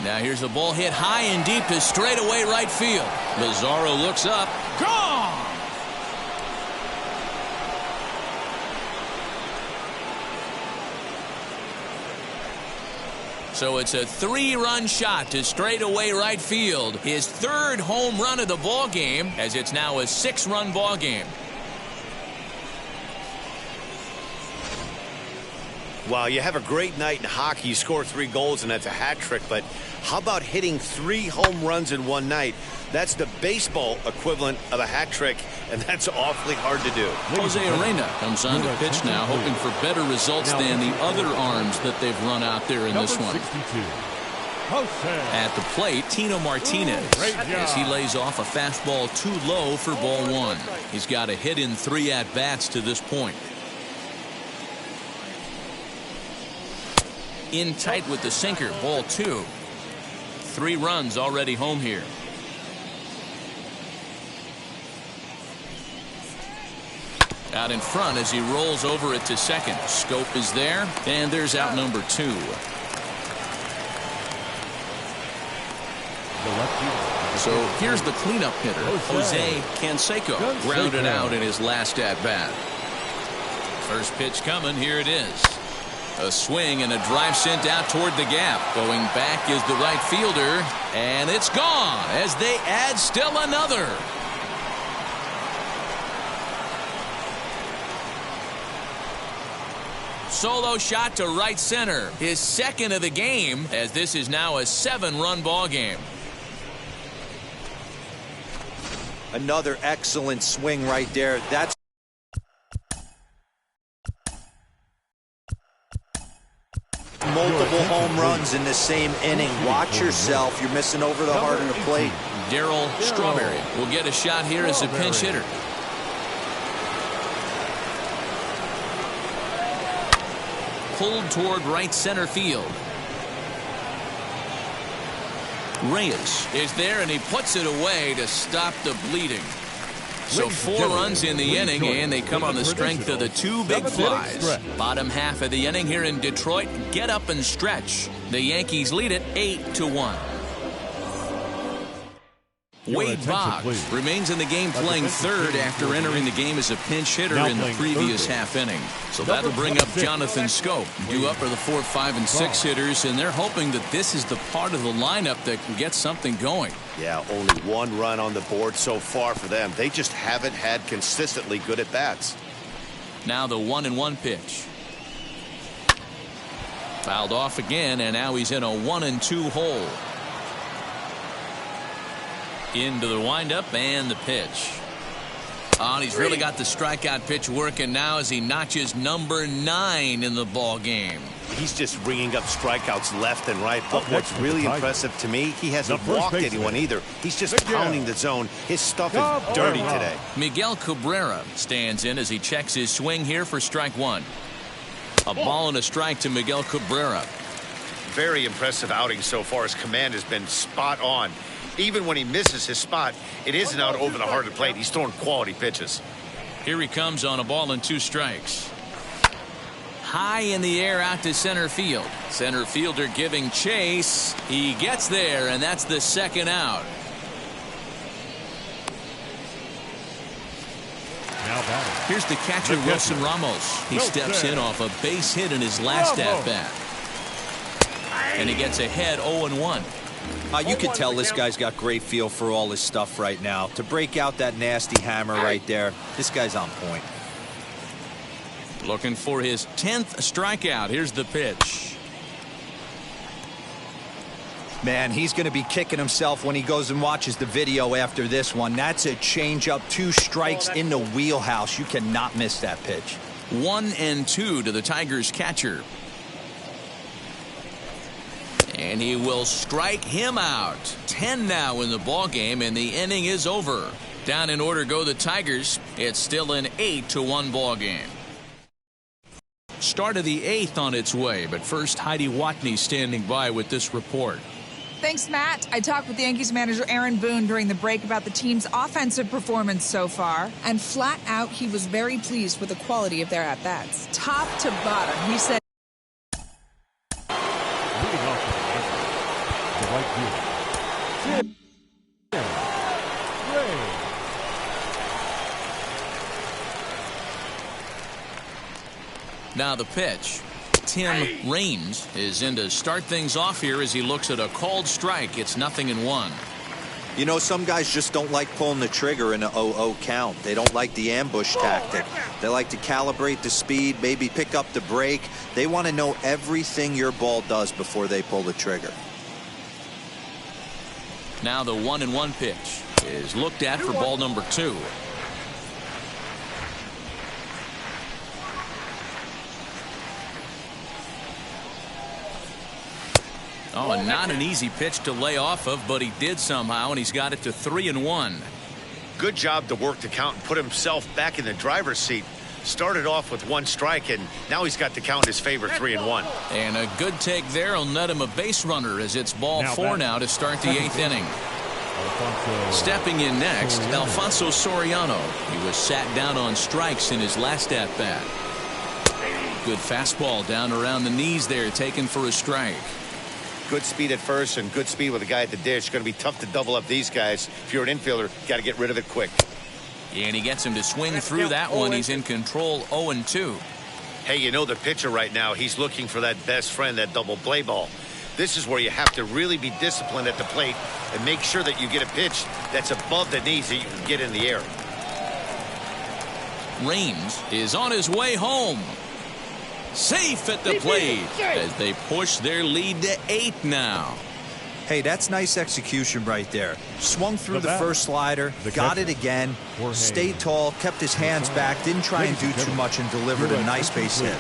Now here's a ball hit high and deep to straightaway right field. Lazaro looks up. Gone! So it's a 3-run shot to straightaway right field. His 3rd home run of the ball game, as it's now a 6-run ball game. Wow, you have a great night in hockey. You score 3 goals, and that's a hat trick. But how about hitting 3 home runs in one night? That's the baseball equivalent of a hat trick, and that's awfully hard to do. Jose Arena comes on to pitch now, hoping for better results than the other arms that they've run out there in this one. At the plate, Tino Martinez, as he lays off a fastball too low for ball 1. He's got a hit in 3 at-bats to this point. In tight with the sinker, ball 2. 3 runs already home here. Out in front as he rolls over it to second. Scope is there, and there's out number 2. So here's the cleanup hitter, Jose Canseco, grounded out in his last at-bat. First pitch coming, here it is. A swing and a drive sent out toward the gap. Going back is the right fielder, and it's gone as they add still another. Solo shot to right center. His 2nd of the game, as this is now a 7-run ball game. Another excellent swing right there. That's multiple home runs in the same inning. Watch yourself. You're missing over the heart of the plate. Darryl Strawberry will get a shot here as a pinch hitter. Pulled toward right center field. Reyes is there, and he puts it away to stop the bleeding. So 4 runs in the inning, and they come on the strength of the 2 big flies. Bottom half of the inning here in Detroit. Get up and stretch. The Yankees lead it 8-1. Wade Boggs remains in the game playing 3rd after entering the game as a pinch hitter in the previous half inning. So that'll bring up Jonathan Scope. Due up are the 4, 5, and 6 hitters, and they're hoping that this is the part of the lineup that can get something going. Yeah, only 1 run on the board so far for them. They just haven't had consistently good at-bats. Now the 1-1 pitch. Fouled off again, and now he's in a 1-2 hole. Into the windup and the pitch. Oh, and he's really got the strikeout pitch working now as he notches number 9 in the ball game. He's just ringing up strikeouts left and right. But what's really impressive to me, he hasn't walked anyone either. He's just pounding the zone. His stuff is dirty today. Miguel Cabrera stands in as he checks his swing here for strike 1. A ball and a strike to Miguel Cabrera. Very impressive outing so far. His command has been spot on. Even when he misses his spot, it isn't out over the heart of the plate. He's throwing quality pitches. Here he comes on a ball and 2 strikes. high in the air out to center field. Center fielder giving chase. He gets there, and that's the second out. Now batting. Here's the catcher, Wilson Ramos. He steps in off a base hit in his last at-bat. And he gets ahead 0-1. You can tell this guy's got great feel for all his stuff right now. To break out that nasty hammer right there, this guy's on point. Looking for his 10th strikeout. Here's the pitch. Man, he's going to be kicking himself when he goes and watches the video after this one. That's a changeup, 2 strikes in the wheelhouse. You cannot miss that pitch. 1-2 to the Tigers catcher. And he will strike him out. 10 now in the ball game, and the inning is over. Down in order go the Tigers. It's still an 8-1 ball game. Start of the 8th on its way, but first Heidi Watney standing by with this report. Thanks, Matt. I talked with Yankees manager Aaron Boone during the break about the team's offensive performance so far, and flat out he was very pleased with the quality of their at-bats. Top to bottom, he said. Leading off the right field. Now the pitch. Tim Raines is in to start things off here as he looks at a called strike. It's 0-1. You know, some guys just don't like pulling the trigger in an 0-0 count. They don't like the ambush tactic. They like to calibrate the speed, maybe pick up the break. They want to know everything your ball does before they pull the trigger. Now the 1-1 pitch is looked at for ball number 2. Oh, and not an easy pitch to lay off of, but he did somehow, and he's got it to 3-1. Good job to work the count and put himself back in the driver's seat. Started off with 1 strike, and now he's got the count in his favor, 3-1. And a good take there will net him a base runner as it's ball 4 now to start the 8th inning. Stepping in next, Alfonso Soriano. He was sat down on strikes in his last at-bat. Good fastball down around the knees there, taken for a strike. Good speed at first and good speed with a guy at the dish. Going to be tough to double up these guys. If you're an infielder, got to get rid of it quick. And he gets him to swing through that one. He's in control, 0-2. Hey, you know the pitcher right now, he's looking for that best friend, that double play ball. This is where you have to really be disciplined at the plate and make sure that you get a pitch that's above the knees that you can get in the air. Raines is on his way home. Safe at the plate as they push their lead to 8 now. Hey, that's nice execution right there. Swung through the first slider, got it again, stayed tall, kept his hands back, didn't try and do too much, and delivered a nice base hit.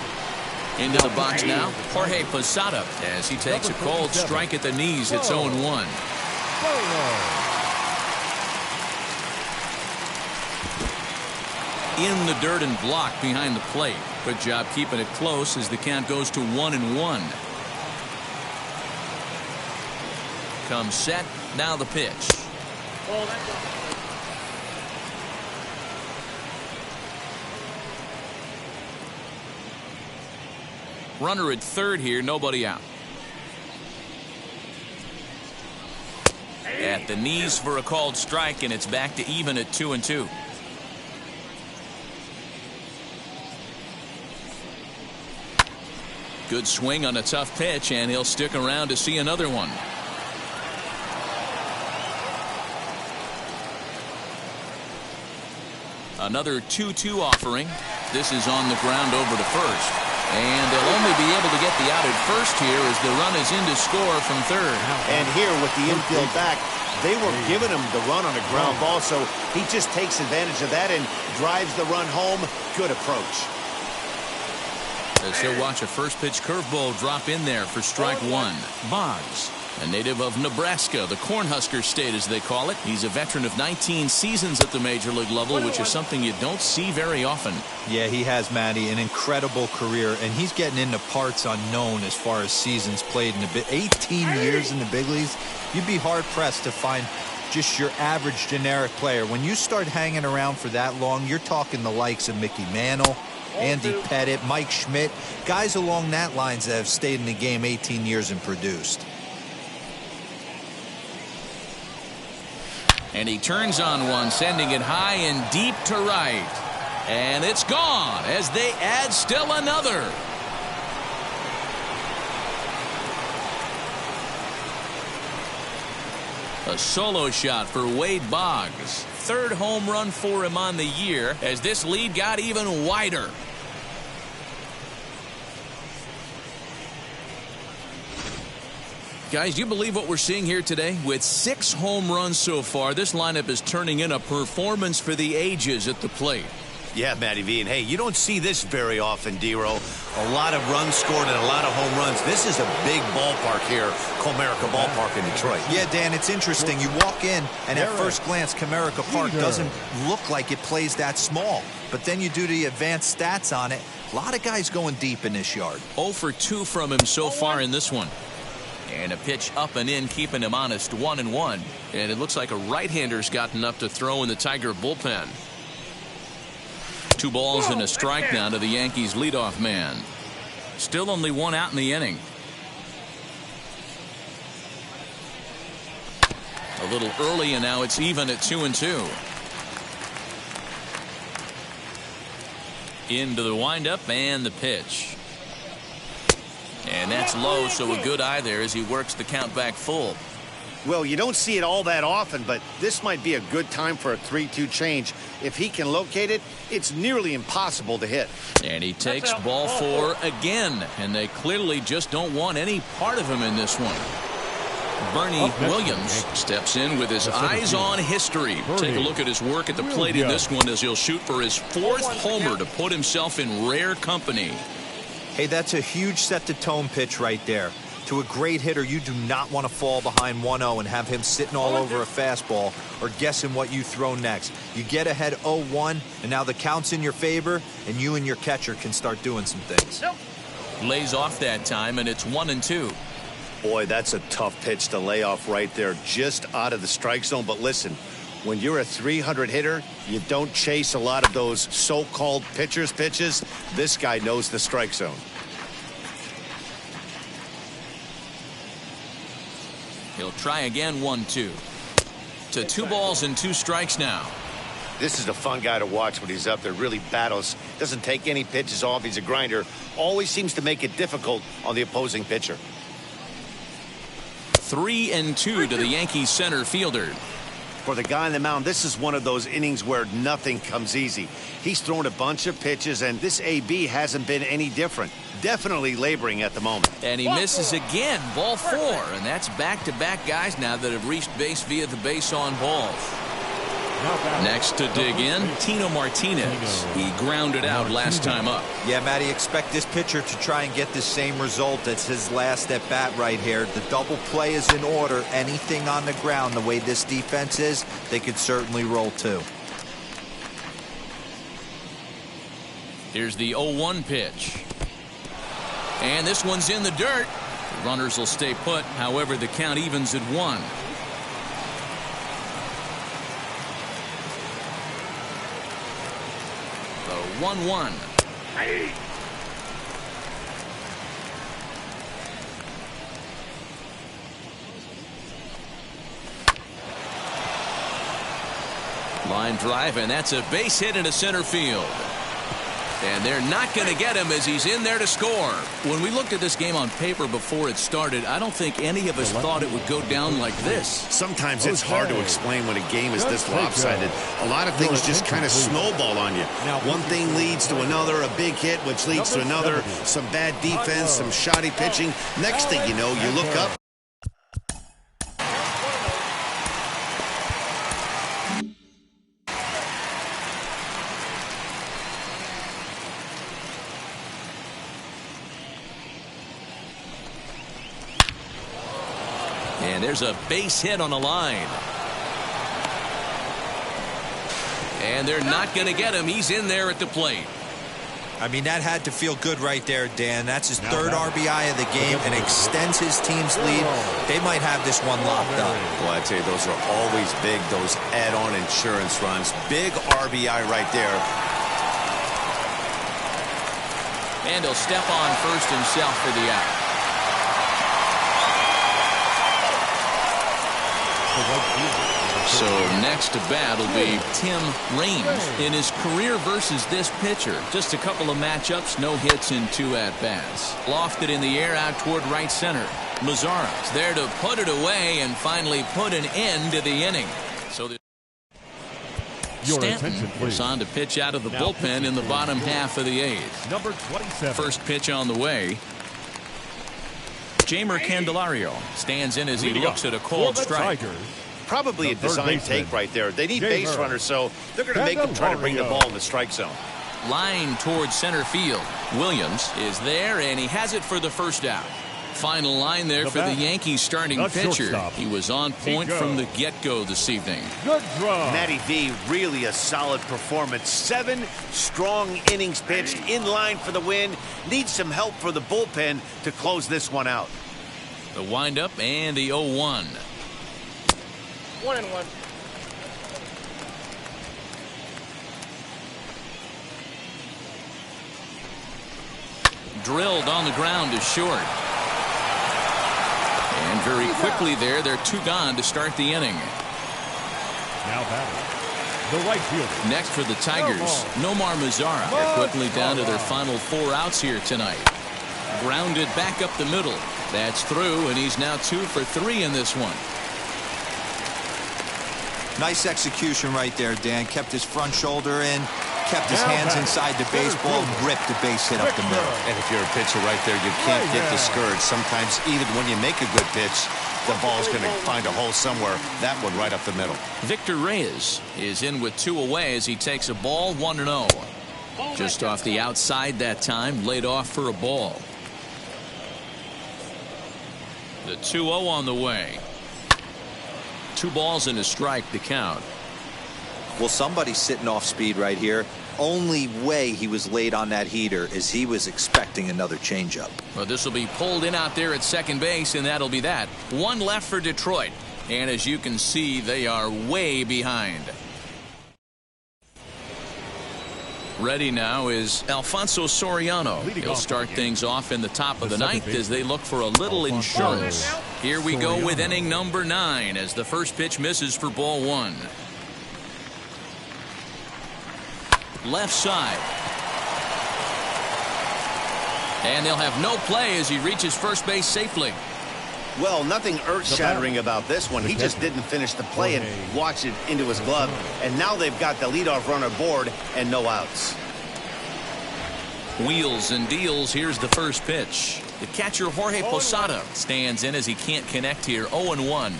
Into the box now, Jorge Posada as he takes a cold strike at the knees. It's 0-1. In the dirt and blocked behind the plate. Good job keeping it close as the count goes to 1-1. Comes set. Now the pitch. Runner at third here, nobody out. At the knees for a called strike, and it's back to even at 2-2. Good swing on a tough pitch, and he'll stick around to see another one. Another 2-2 offering. This is on the ground over to first. And they'll only be able to get the out at first here as the run is in to score from third. And here with the infield back, they were giving him the run on a ground ball, so he just takes advantage of that and drives the run home. Good approach. As he'll watch a first pitch curveball drop in there for strike 1. Boggs, a native of Nebraska, the Cornhusker State as they call it. He's a veteran of 19 seasons at the major league level, which is something you don't see very often. Yeah, he has, Matty, an incredible career, and he's getting into parts unknown as far as seasons played in the 18 years in the big leagues. You'd be hard-pressed to find just your average generic player. When you start hanging around for that long, you're talking the likes of Mickey Mantle, Andy Pettit, Mike Schmidt, guys along that lines that have stayed in the game 18 years and produced. And he turns on one, sending it high and deep to right. And it's gone as they add still another. A solo shot for Wade Boggs. Third home run for him on the year as this lead got even wider. Guys, do you believe what we're seeing here today? With 6 home runs so far, this lineup is turning in a performance for the ages at the plate. Yeah, Matty V. And hey, you don't see this very often, D-Row. A lot of runs scored and a lot of home runs. This is a big ballpark here, Comerica Ballpark in Detroit. Yeah, Dan, it's interesting. You walk in, and at first glance, Comerica Park doesn't look like it plays that small. But then you do the advanced stats on it. A lot of guys going deep in this yard. 0 for 2 from him so far in this one. And a pitch up and in, keeping him honest, 1-1. And it looks like a right-hander's got enough to throw in the Tiger bullpen. 2 balls and a strike now to the Yankees leadoff man. Still only 1 out in the inning. A little early, and now it's even at 2-2. Into the windup and the pitch. And that's low, so a good eye there as he works the count back full. Well, you don't see it all that often, but this might be a good time for a 3-2 change. If he can locate it, it's nearly impossible to hit. And he takes ball 4 again, and they clearly just don't want any part of him in this one. Bernie Williams steps in with his eyes on history. Take a look at his work at the plate in this one as he'll shoot for his 4th homer to put himself in rare company. Hey, that's a huge set-the-tone pitch right there. To a great hitter, you do not want to fall behind 1-0 and have him sitting all over a fastball or guessing what you throw next. You get ahead 0-1, and now the count's in your favor, and you and your catcher can start doing some things. Lays off that time, and it's 1-2. Boy, that's a tough pitch to lay off right there, just out of the strike zone. But listen, when you're a 300 hitter, you don't chase a lot of those so-called pitcher's pitches. This guy knows the strike zone. He'll try again, 1-2. To 2 balls and 2 strikes now. This is a fun guy to watch when he's up there. Really battles. Doesn't take any pitches off. He's a grinder. Always seems to make it difficult on the opposing pitcher. 3-2 to the Yankees center fielder. For the guy on the mound, this is one of those innings where nothing comes easy. He's thrown a bunch of pitches, and this AB hasn't been any different. Definitely laboring at the moment. And he misses again, ball 4. And that's back-to-back guys now that have reached base via the base on balls. Next to dig in, Tino Martinez. He grounded out last time up. Yeah, Matty, expect this pitcher to try and get the same result as his last at bat right here. The double play is in order. Anything on the ground, the way this defense is, they could certainly roll too. Here's the 0-1 pitch. And this one's in the dirt. The runners will stay put. However, the count evens at 1. The 1-1. Line drive, and that's a base hit into center field. And they're not going to get him as he's in there to score. When we looked at this game on paper before it started, I don't think any of us thought it would go down like this. Sometimes it's hard to explain when a game is this lopsided. A lot of things just kind of snowball on you. One thing leads to another, a big hit, which leads to another, some bad defense, some shoddy pitching. Next thing you know, you look up. And there's a base hit on the line. And they're not going to get him. He's in there at the plate. I mean, that had to feel good right there, Dan. That's his 3rd RBI of the game and extends his team's lead. They might have this one locked up. Well, I tell you, those are always big, those add-on insurance runs. Big RBI right there. And he'll step on first himself for the out. So next to bat will be Tim Raines in his career versus this pitcher. Just a couple of matchups, no hits in 2 at-bats. Lofted in the air out toward right center. Mazzara's there to put it away and finally put an end to the inning. So Stanton is on to pitch out of the bullpen in the bottom half of the 8th. Number 27. First pitch on the way. Jeimer Candelario stands in as he looks at a cold strike. Probably a design take right there. They need base runners, so they're going to make them try to bring the ball in the strike zone. Line towards center field. Williams is there, and he has it for the first out. Final line there for the Yankees starting pitcher. He was on point from the get-go this evening. Good draw. Matty V, really a solid performance. 7 strong innings pitched, in line for the win. Needs some help for the bullpen to close this one out. The windup and the 0-1. 1-1. Drilled on the ground is short. And very quickly there, they're 2 gone to start the inning. Now batting, the right fielder. Next for the Tigers, Nomar Mazara. They're quickly down to their final 4 outs here tonight. Grounded back up the middle. That's through, and he's now 2 for 3 in this one. Nice execution right there, Dan. Kept his front shoulder in, kept his hands inside the baseball, and ripped the base hit up the middle. And if you're a pitcher right there, you can't get discouraged. Sometimes even when you make a good pitch, the ball's going to find a hole somewhere. That one right up the middle. Victor Reyes is in with 2 away as he takes a ball, 1-0. Just off the outside that time, laid off for a ball. The 2-0 on the way. 2 balls and a strike to count. Well, somebody's sitting off speed right here. Only way he was late on that heater is he was expecting another changeup. Well, this will be pulled in out there at second base, and that'll be that. 1 left for Detroit. And as you can see, they are way behind. Ready now is Alfonso Soriano. He'll start things off in the top of the 9th as they look for a little insurance. Here we go with inning number 9 as the first pitch misses for ball 1. Left side. And they'll have no play as he reaches first base safely. Well, nothing earth-shattering about this one. He just didn't finish the play and walked it into his glove. And now they've got the leadoff runner aboard and no outs. Wheels and deals. Here's the first pitch. The catcher Jorge Posada stands in as he can't connect here. 0-1.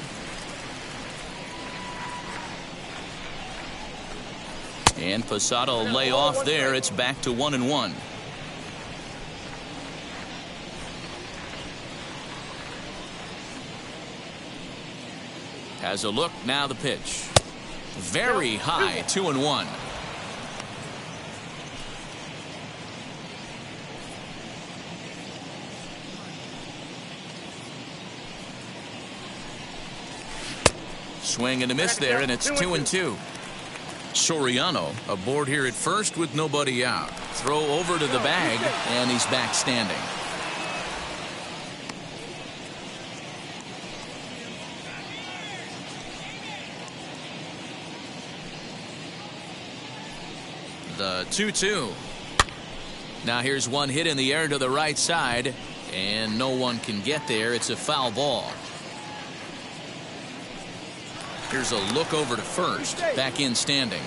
And Posada will lay off there. It's back to 1-1. Has a look, now the pitch. Very high, 2-1. Swing and a miss there, and it's 2-2. Soriano aboard here at first with nobody out. Throw over to the bag, and he's back standing. The 2-2. Now here's one hit in the air to the right side, and no one can get there. It's a foul ball. Here's a look over to first. Back in standing.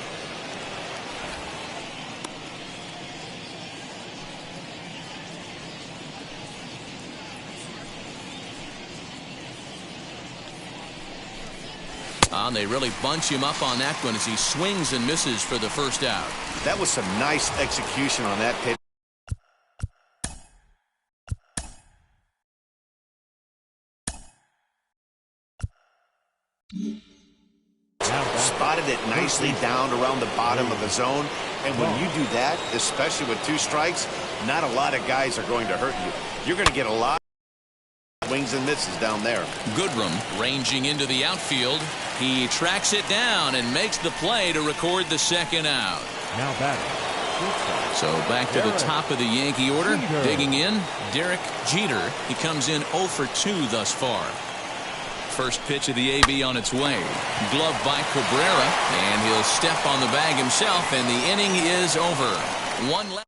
And they really bunch him up on that one as he swings and misses for the first out. That was some nice execution on that pitch. Spotted it nicely down around the bottom of the zone. And when you do that, especially with 2 strikes, not a lot of guys are going to hurt you. You're going to get a lot of swings and misses down there. Goodrum ranging into the outfield. He tracks it down and makes the play to record the second out. Now batting, So back to the top of the Yankee order. Digging in, Derek Jeter. He comes in 0 for 2 thus far. First pitch of the AB on its way. Glove by Cabrera, and he'll step on the bag himself, and the inning is over. One left.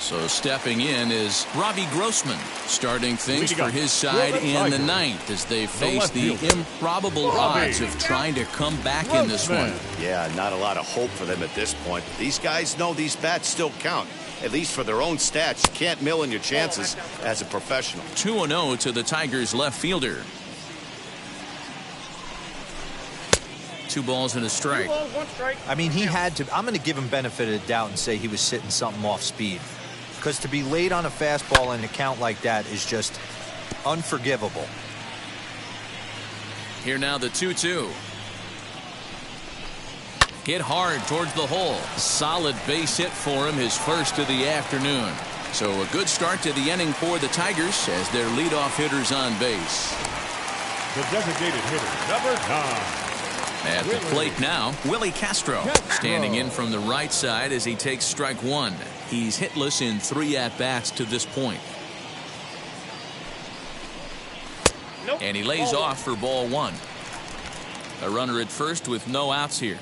So stepping in is Robbie Grossman, starting things for his side in the ninth as they face the improbable odds of trying to come back in this one. Yeah, not a lot of hope for them at this point. These guys know these bats still count, at least for their own stats. You can't mill in your chances as a professional. 2-0 to the Tigers left fielder. 2 balls and a strike. 2 balls, 1 strike. I mean, he had to. I'm going to give him benefit of the doubt and say he was sitting something off speed. Because to be late on a fastball in a count like that is just unforgivable. Here now the 2-2. Hit hard towards the hole. Solid base hit for him, his first of the afternoon. So a good start to the inning for the Tigers as their leadoff hitter's on base. The designated hitter, number 9. At the plate now, Willie Castro standing in from the right side as he takes strike 1. He's hitless in 3 at-bats to this point. And he lays off for ball 1. A runner at first with no outs here.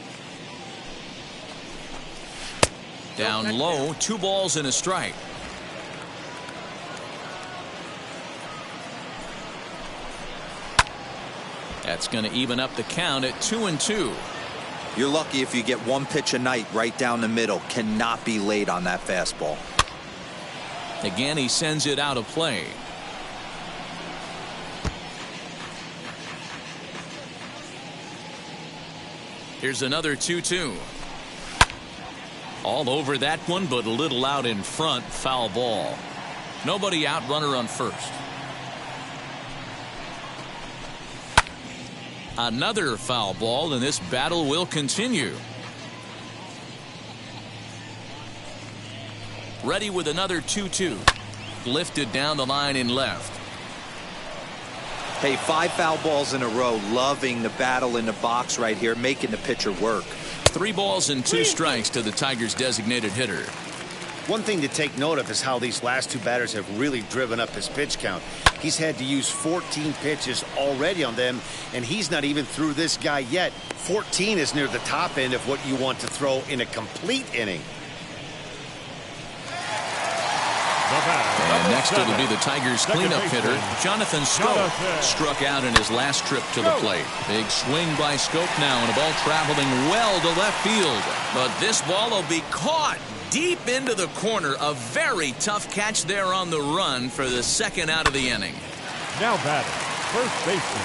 Down low, 2 balls and a strike. That's going to even up the count at 2-2. You're lucky if you get 1 pitch a night right down the middle. Cannot be late on that fastball. Again, he sends it out of play. Here's another 2-2. All over that one, but a little out in front. Foul ball. Nobody out, runner on first. Another foul ball, and this battle will continue. Ready with another 2-2. Lifted down the line in left. Hey, 5 foul balls in a row. Loving the battle in the box right here, making the pitcher work. 3 balls and 2 strikes to the Tigers' designated hitter. One thing to take note of is how these last 2 batters have really driven up his pitch count. He's had to use 14 pitches already on them, and he's not even through this guy yet. 14 is near the top end of what you want to throw in a complete inning. And next it'll be the Tigers' cleanup hitter, Jonathan Scope. Struck out in his last trip to the plate. Big swing by Scope now, and a ball traveling well to left field. But this ball will be caught deep into the corner. A very tough catch there on the run for the second out of the inning. Now batting, first baseman,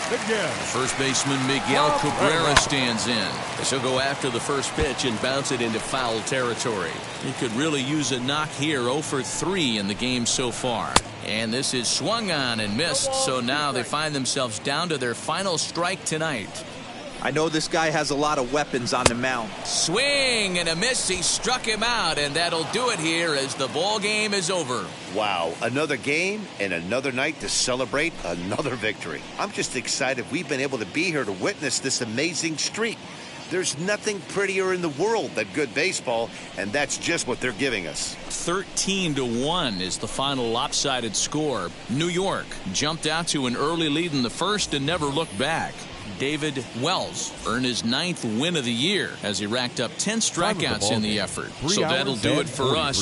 Miguel. First baseman Miguel Cabrera stands in. He'll go after the first pitch and bounce it into foul territory. He could really use a knock here. 0 for 3 in the game so far. And this is swung on and missed. So now they find themselves down to their final strike tonight. I know this guy has a lot of weapons on the mound. Swing and a miss. He struck him out, and that'll do it here as the ball game is over. Wow, another game and another night to celebrate another victory. I'm just excited we've been able to be here to witness this amazing streak. There's nothing prettier in the world than good baseball, and that's just what they're giving us. 13-1 is the final lopsided score. New York jumped out to an early lead in the first and never looked back. David Wells earned his 9th win of the year as he racked up 10 strikeouts in the effort. So that'll do it for us.